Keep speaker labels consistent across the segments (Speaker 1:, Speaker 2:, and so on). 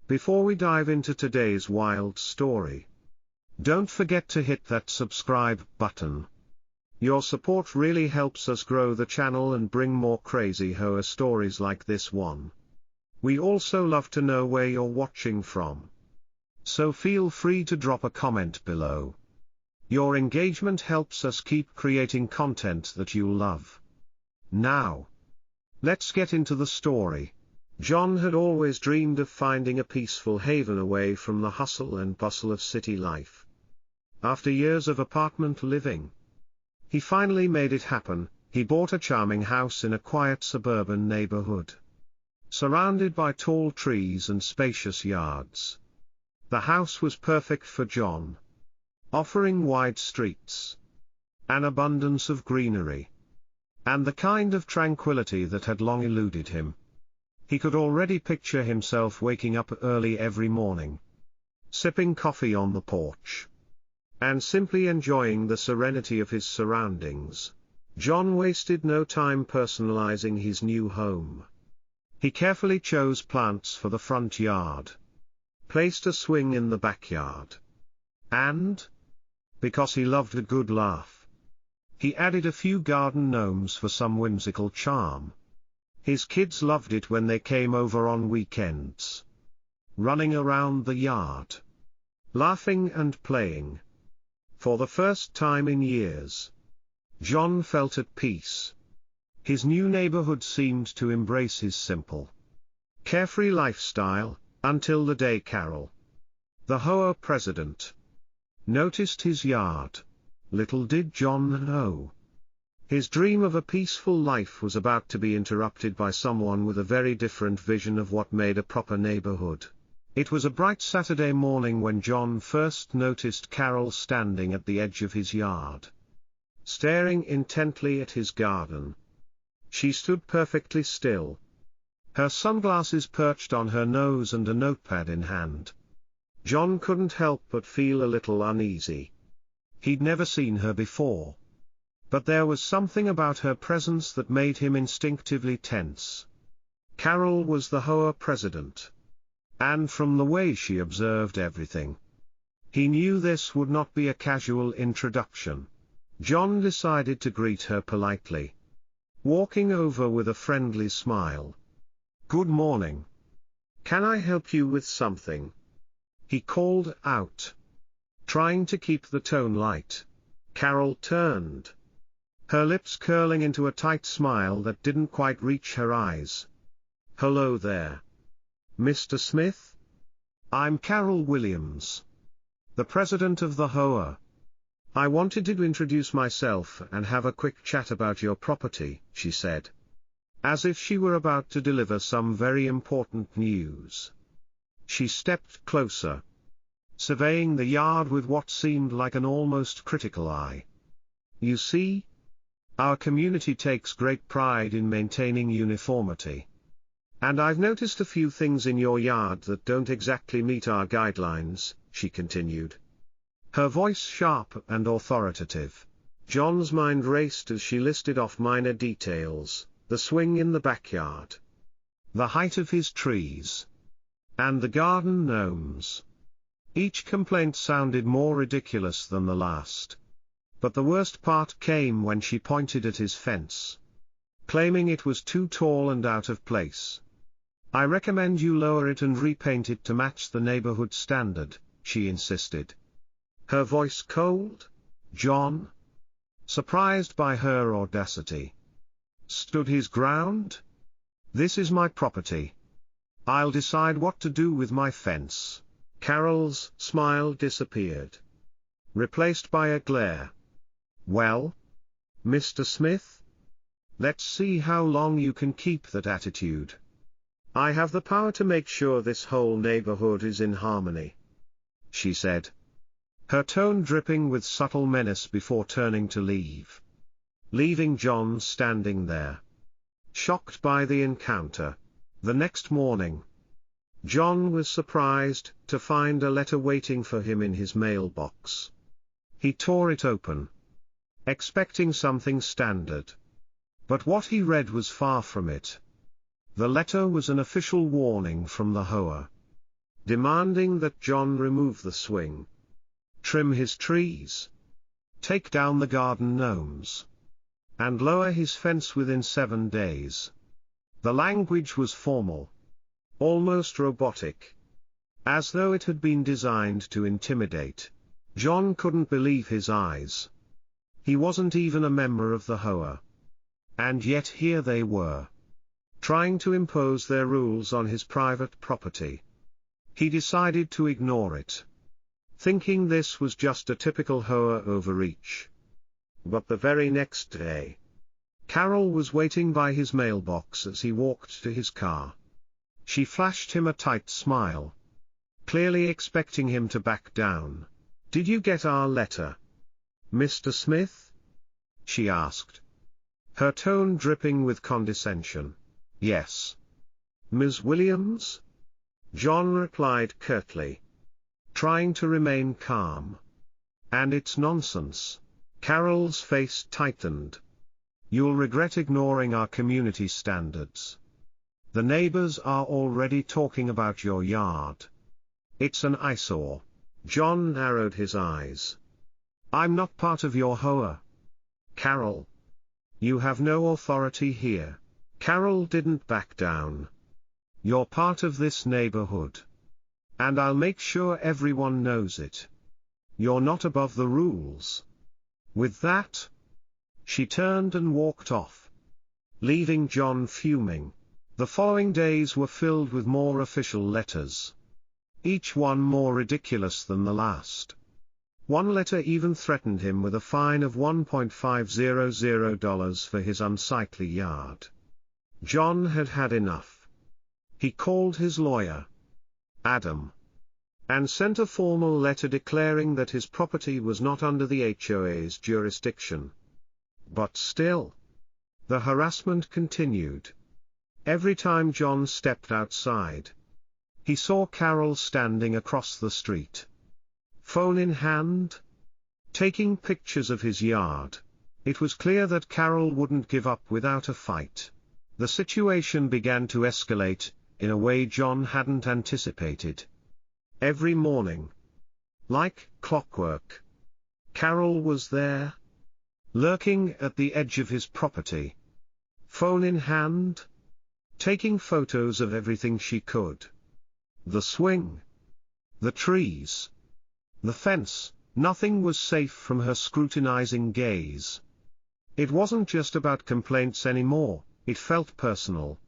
Speaker 1: Before we dive into today's wild story, don't forget to hit that subscribe button. Your support really helps us grow the channel and bring more crazy HOA stories like this one. We also love to know where you're watching from, so feel free to drop a comment below. Your engagement helps us keep creating content that you love. Now, let's get into the story. John had always dreamed of finding a peaceful haven away from the hustle and bustle of city life. After years of apartment living, he finally made it happen. He bought a charming house in a quiet suburban neighborhood, surrounded by tall trees and spacious yards. The house was perfect for John, offering wide streets, an abundance of greenery, and the kind of tranquility that had long eluded him. He could already picture himself waking up early every morning, sipping coffee on the porch, and simply enjoying the serenity of his surroundings. John wasted no time personalizing his new home. He carefully chose plants for the front yard, placed a swing in the backyard, and, because he loved a good laugh, he added a few garden gnomes for some whimsical charm. His kids loved it when they came over on weekends, running around the yard, laughing and playing. For the first time in years, John felt at peace. His new neighborhood seemed to embrace his simple, carefree lifestyle, until the day Carol, the HOA president, noticed his yard. Little did John know, his dream of a peaceful life was about to be interrupted by someone with a very different vision of what made a proper neighborhood. It was a bright Saturday morning when John first noticed Carol standing at the edge of his yard, staring intently at his garden. She stood perfectly still, her sunglasses perched on her nose and a notepad in hand. John couldn't help but feel a little uneasy. He'd never seen her before, but there was something about her presence that made him instinctively tense. Carol was the HOA president, and from the way she observed everything, he knew this would not be a casual introduction. John decided to greet her politely, walking over with a friendly smile. "Good morning. Can I help you with something?" he called out, trying to keep the tone light. Carol turned, her lips curling into a tight smile that didn't quite reach her eyes. "Hello there, Mr. Smith. I'm Carol Williams, the president of the HOA. I wanted to introduce myself and have a quick chat about your property," she said, as if she were about to deliver some very important news. She stepped closer, surveying the yard with what seemed like an almost critical eye. "You see, our community takes great pride in maintaining uniformity, and I've noticed a few things in your yard that don't exactly meet our guidelines," she continued, her voice sharp and authoritative. John's mind raced as she listed off minor details: the swing in the backyard, the height of his trees, and the garden gnomes. Each complaint sounded more ridiculous than the last. But the worst part came when she pointed at his fence, claiming it was too tall and out of place. "I recommend you lower it and repaint it to match the neighborhood standard," she insisted, her voice cold. John, surprised by her audacity, stood his ground. "This is my property. I'll decide what to do with my fence." Carol's smile disappeared, replaced by a glare. "Well, Mr. Smith, let's see how long you can keep that attitude. I have the power to make sure this whole neighborhood is in harmony," she said, her tone dripping with subtle menace before turning to leave, leaving John standing there, shocked by the encounter. The next morning, John was surprised to find a letter waiting for him in his mailbox. He tore it open, expecting something standard, but what he read was far from it. The letter was an official warning from the HOA, demanding that John remove the swing, trim his trees, take down the garden gnomes, and lower his fence within 7 days. The language was formal, almost robotic, as though it had been designed to intimidate. John couldn't believe his eyes. He wasn't even a member of the HOA. And yet here they were, trying to impose their rules on his private property. He decided to ignore it, thinking this was just a typical HOA overreach. But the very next day, Carol was waiting by his mailbox as he walked to his car. She flashed him a tight smile, clearly expecting him to back down. "Did you get our letter, Mr. Smith?" she asked, her tone dripping with condescension. "Yes, Ms. Williams?" John replied curtly, trying to remain calm. "And it's nonsense." Carol's face tightened. "You'll regret ignoring our community standards. The neighbors are already talking about your yard. It's an eyesore." John narrowed his eyes. "I'm not part of your HOA, Carol. You have no authority here." Carol didn't back down. "You're part of this neighborhood. And I'll make sure everyone knows it. You're not above the rules." With that, she turned and walked off, leaving John fuming. The following days were filled with more official letters, each one more ridiculous than the last. One letter even threatened him with a fine of $1,500 for his unsightly yard. John had had enough. He called his lawyer, Adam, and sent a formal letter declaring that his property was not under the HOA's jurisdiction. But still, the harassment continued. Every time John stepped outside, he saw Carol standing across the street, phone in hand, taking pictures of his yard. It was clear that Carol wouldn't give up without a fight. The situation began to escalate, in a way John hadn't anticipated. Every morning, like clockwork, Carol was there, lurking at the edge of his property, phone in hand, taking photos of everything she could. The swing, the trees, the fence, nothing was safe from her scrutinizing gaze. It wasn't just about complaints anymore, it felt personal.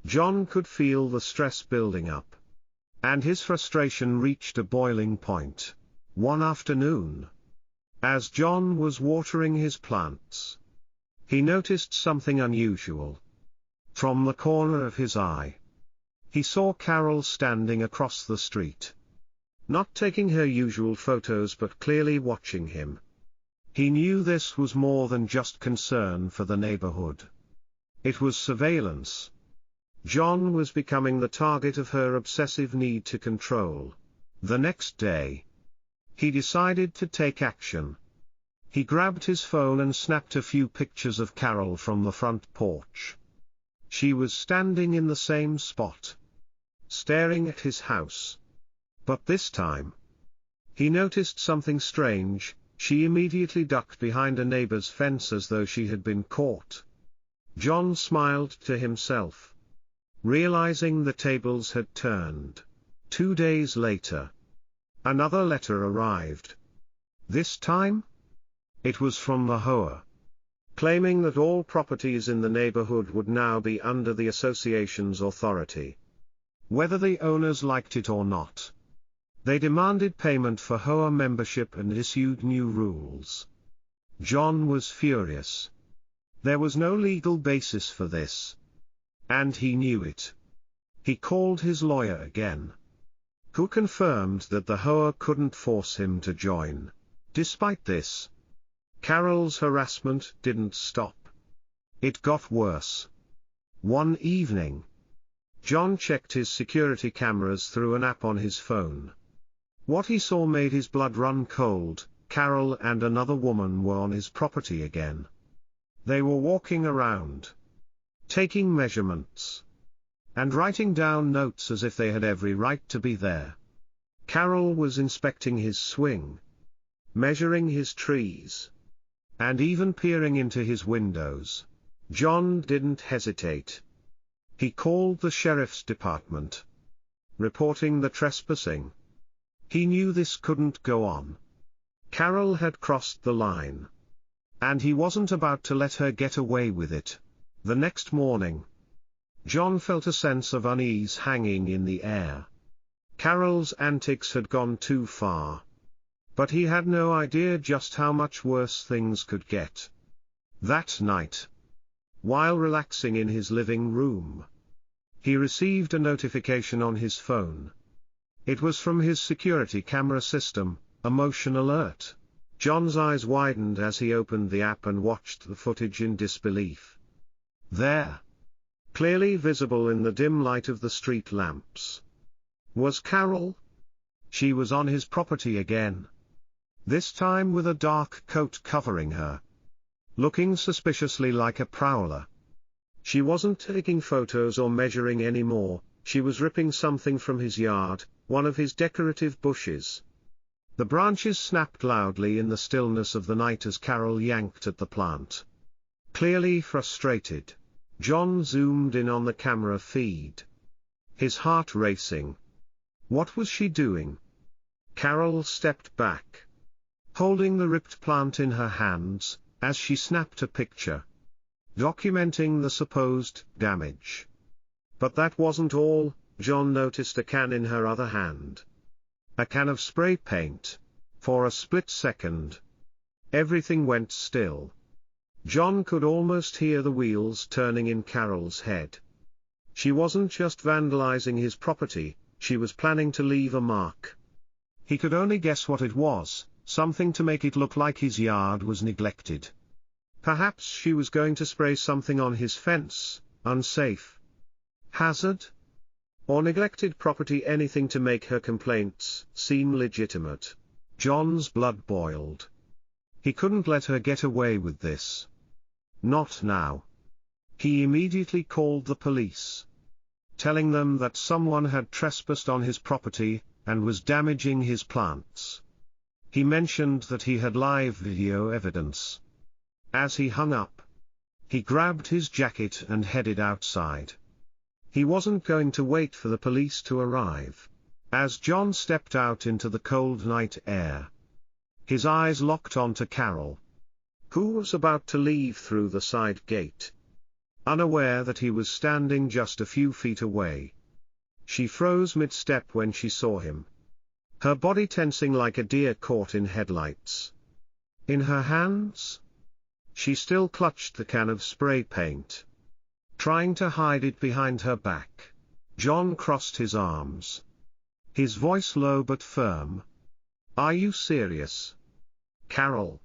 Speaker 1: John could feel the stress building up, and his frustration reached a boiling point. One afternoon, as John was watering his plants, he noticed something unusual. From the corner of his eye, he saw Carol standing across the street, not taking her usual photos but clearly watching him. He knew this was more than just concern for the neighborhood. It was surveillance. John was becoming the target of her obsessive need to control. The next day, he decided to take action. He grabbed his phone and snapped a few pictures of Carol from the front porch. She was standing in the same spot, staring at his house. But this time, he noticed something strange. She immediately ducked behind a neighbor's fence as though she had been caught. John smiled to himself, realizing the tables had turned. 2 days later, another letter arrived. This time, it was from the HOA, claiming that all properties in the neighborhood would now be under the association's authority, whether the owners liked it or not. They demanded payment for HOA membership and issued new rules. John was furious. There was no legal basis for this, and he knew it. He called his lawyer again, who confirmed that the HOA couldn't force him to join. Despite this, Carol's harassment didn't stop. It got worse. One evening, John checked his security cameras through an app on his phone. What he saw made his blood run cold. Carol and another woman were on his property again. They were walking around, taking measurements, and writing down notes as if they had every right to be there. Carol was inspecting his swing, measuring his trees, and even peering into his windows. John didn't hesitate. He called the sheriff's department, reporting the trespassing. He knew this couldn't go on. Carol had crossed the line, and he wasn't about to let her get away with it. The next morning, John felt a sense of unease hanging in the air. Carol's antics had gone too far, but he had no idea just how much worse things could get. That night, while relaxing in his living room, he received a notification on his phone. It was from his security camera system, a motion alert. John's eyes widened as he opened the app and watched the footage in disbelief. There, clearly visible in the dim light of the street lamps, was Carol. She was on his property again, this time with a dark coat covering her, looking suspiciously like a prowler. She wasn't taking photos or measuring anymore, she was ripping something from his yard, one of his decorative bushes. The branches snapped loudly in the stillness of the night as Carol yanked at the plant. Clearly frustrated, John zoomed in on the camera feed, his heart racing. What was she doing? Carol stepped back, holding the ripped plant in her hands, as she snapped a picture, documenting the supposed damage. But that wasn't all. John noticed a can in her other hand. A can of spray paint. For a split second, everything went still. John could almost hear the wheels turning in Carol's head. She wasn't just vandalizing his property, she was planning to leave a mark. He could only guess what it was, something to make it look like his yard was neglected. Perhaps she was going to spray something on his fence, unsafe, hazard, or neglected property, anything to make her complaints seem legitimate. John's blood boiled. He couldn't let her get away with this. Not now. He immediately called the police, telling them that someone had trespassed on his property, and was damaging his plants. He mentioned that he had live video evidence. As he hung up, he grabbed his jacket and headed outside. He wasn't going to wait for the police to arrive. As John stepped out into the cold night air, his eyes locked onto Carol, who was about to leave through the side gate, unaware that he was standing just a few feet away. She froze mid-step when she saw him, her body tensing like a deer caught in headlights. In her hands, she still clutched the can of spray paint, trying to hide it behind her back. John crossed his arms, his voice low but firm. "Are you serious? Carol?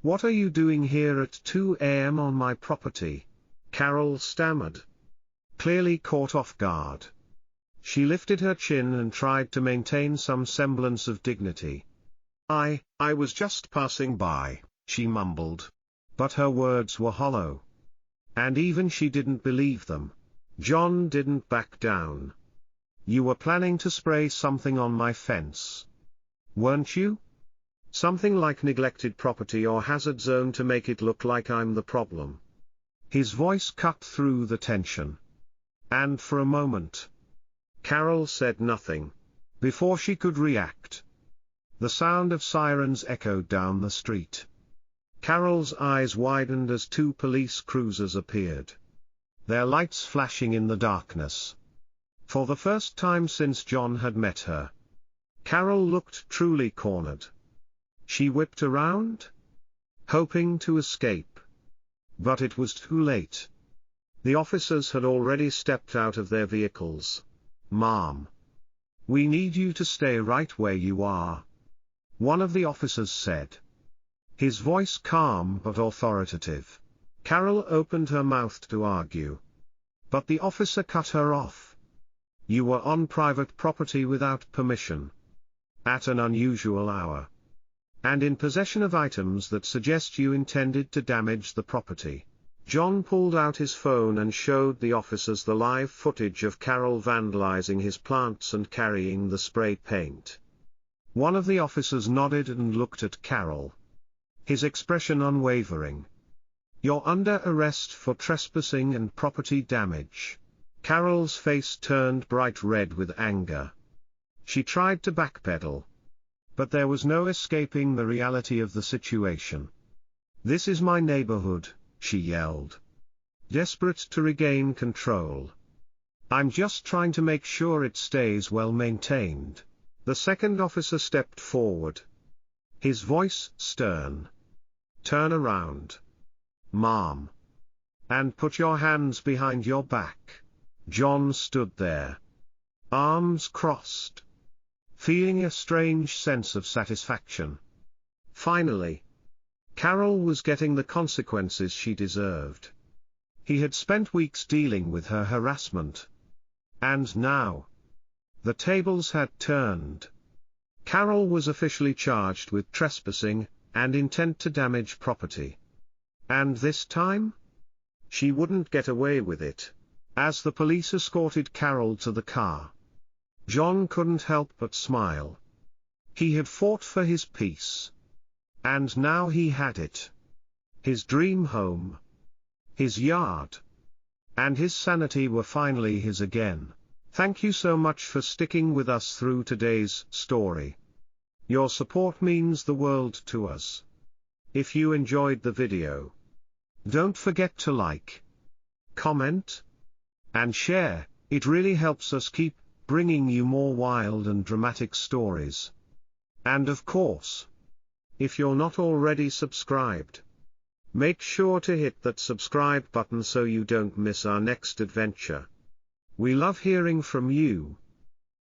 Speaker 1: What are you doing here at 2 a.m. on my property?" Carol stammered, clearly caught off guard. She lifted her chin and tried to maintain some semblance of dignity. I was just passing by," she mumbled. But her words were hollow, and even she didn't believe them. John didn't back down. "You were planning to spray something on my fence, weren't you? Something like neglected property or hazard zone to make it look like I'm the problem." His voice cut through the tension. And for a moment, Carol said nothing. Before she could react, the sound of sirens echoed down the street. Carol's eyes widened as 2 police cruisers appeared, their lights flashing in the darkness. For the first time since John had met her, Carol looked truly cornered. She whipped around, hoping to escape. But it was too late. The officers had already stepped out of their vehicles. "Ma'am, we need you to stay right where you are," one of the officers said, his voice calm but authoritative. Carol opened her mouth to argue, but the officer cut her off. "You were on private property without permission, at an unusual hour, and in possession of items that suggest you intended to damage the property. John pulled out his phone and showed the officers the live footage of Carol vandalizing his plants and carrying the spray paint. One of the officers nodded and looked at Carol, his expression unwavering. "You're under arrest for trespassing and property damage." Carol's face turned bright red with anger. She tried to backpedal, but there was no escaping the reality of the situation. "This is my neighborhood," she yelled, desperate to regain control. "I'm just trying to make sure it stays well maintained." The second officer stepped forward, his voice stern. "Turn around, ma'am, and put your hands behind your back." John stood there, arms crossed, feeling a strange sense of satisfaction. Finally, Carol was getting the consequences she deserved. He had spent weeks dealing with her harassment, and now the tables had turned. Carol was officially charged with trespassing and intent to damage property. And this time, she wouldn't get away with it. As the police escorted Carol to the car, John couldn't help but smile. He had fought for his peace, and now he had it. His dream home, his yard, and his sanity were finally his again. Thank you so much for sticking with us through today's story. Your support means the world to us. If you enjoyed the video, don't forget to like, comment, and share. It really helps us keep bringing you more wild and dramatic stories. And of course, if you're not already subscribed, make sure to hit that subscribe button so you don't miss our next adventure. We love hearing from you,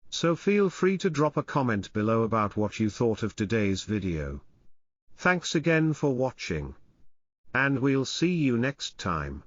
Speaker 1: so feel free to drop a comment below about what you thought of today's video. Thanks again for watching, and we'll see you next time.